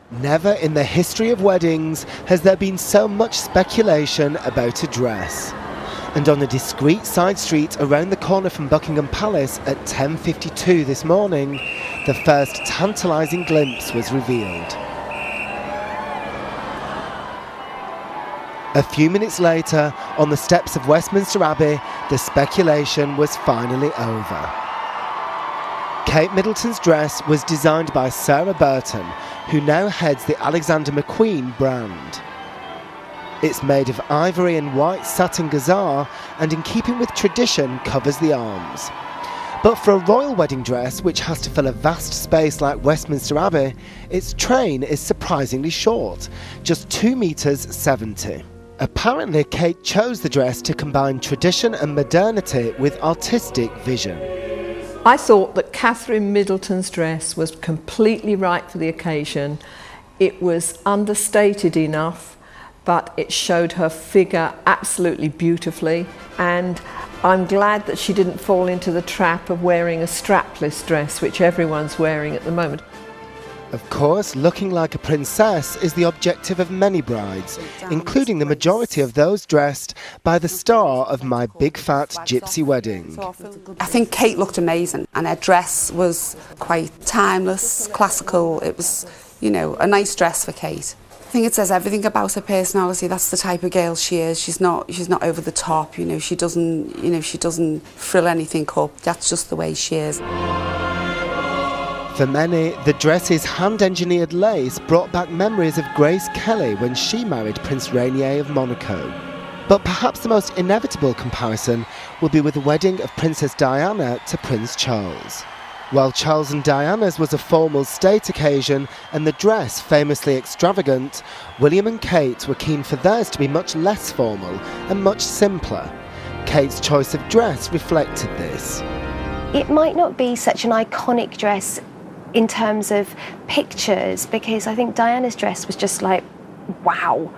Never in the history of weddings has there been so much speculation about a dress. And on a discreet side street around the corner from Buckingham Palace at 10:52 this morning, the first tantalising glimpse was revealed. A few minutes later, on the steps of Westminster Abbey, the speculation was finally over. Kate Middleton's dress was designed by Sarah Burton, who now heads the Alexander McQueen brand. It's made of ivory and white satin gazelle, and in keeping with tradition, covers the arms. But for a royal wedding dress, which has to fill a vast space like Westminster Abbey, its train is surprisingly short, just 2 metres 70. Apparently, Kate chose the dress to combine tradition and modernity with artistic vision. I thought that Catherine Middleton's dress was completely right for the occasion. It was understated enough, but it showed her figure absolutely beautifully, and I'm glad that she didn't fall into the trap of wearing a strapless dress, which everyone's wearing at the moment. Of course, looking like a princess is the objective of many brides, including the majority of those dressed by the star of My Big Fat Gypsy Wedding. I think Kate looked amazing, and her dress was quite timeless, classical. It was, you know, a nice dress for Kate. I think it says everything about her personality. That's the type of girl she is. She's not over the top, you know. She doesn't frill anything up. That's just the way she is. For many, the dress's hand-engineered lace brought back memories of Grace Kelly when she married Prince Rainier of Monaco. But perhaps the most inevitable comparison will be with the wedding of Princess Diana to Prince Charles. While Charles and Diana's was a formal state occasion and the dress famously extravagant, William and Kate were keen for theirs to be much less formal and much simpler. Kate's choice of dress reflected this. It might not be such an iconic dress in terms of pictures, because I think Diana's dress was just like, wow.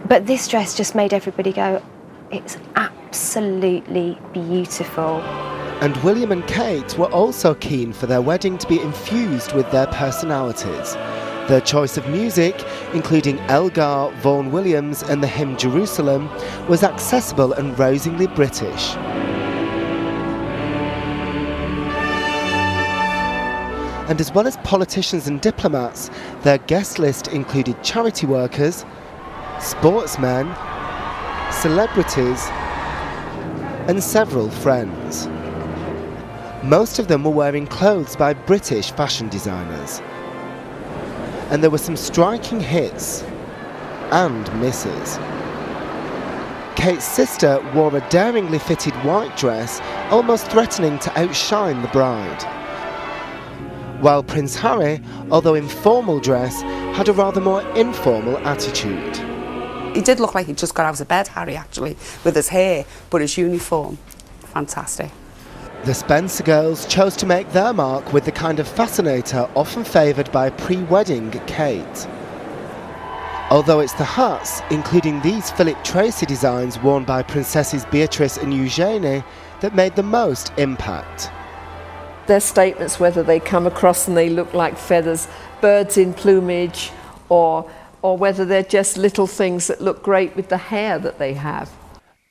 But this dress just made everybody go, it's absolutely beautiful. And William and Kate were also keen for their wedding to be infused with their personalities. Their choice of music, including Elgar, Vaughan Williams and the hymn Jerusalem, was accessible and rousingly British. And as well as politicians and diplomats, their guest list included charity workers, sportsmen, celebrities, and several friends. Most of them were wearing clothes by British fashion designers. And there were some striking hits and misses. Kate's sister wore a daringly fitted white dress, almost threatening to outshine the bride. While Prince Harry, although in formal dress, had a rather more informal attitude. He did look like he'd just got out of bed, Harry, actually, with his hair, but his uniform, fantastic. The Spencer girls chose to make their mark with the kind of fascinator often favoured by pre-wedding Kate. Although it's the hats, including these Philip Tracy designs worn by Princesses Beatrice and Eugenie, that made the most impact. Their statements, whether they come across and they look like feathers, birds in plumage, or whether they're just little things that look great with the hair that they have.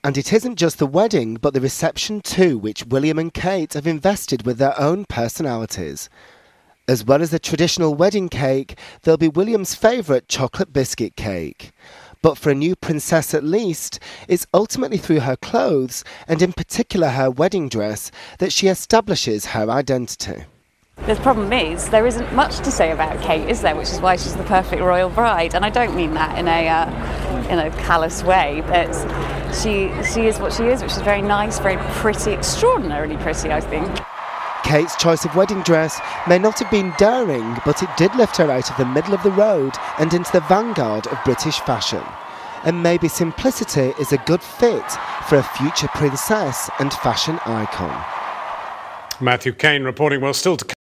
And it isn't just the wedding, but the reception too, which William and Kate have invested with their own personalities. As well as the traditional wedding cake, there'll be William's favourite chocolate biscuit cake. But for a new princess at least, it's ultimately through her clothes, and in particular her wedding dress, that she establishes her identity. The problem is, there isn't much to say about Kate, is there? Which is why she's the perfect royal bride. And I don't mean that in a callous way, but she is what she is, which is very nice, very pretty, extraordinarily pretty, I think. Kate's choice of wedding dress may not have been daring, but it did lift her out of the middle of the road and into the vanguard of British fashion. And maybe simplicity is a good fit for a future princess and fashion icon. Matthew Kane reporting, well, still to come.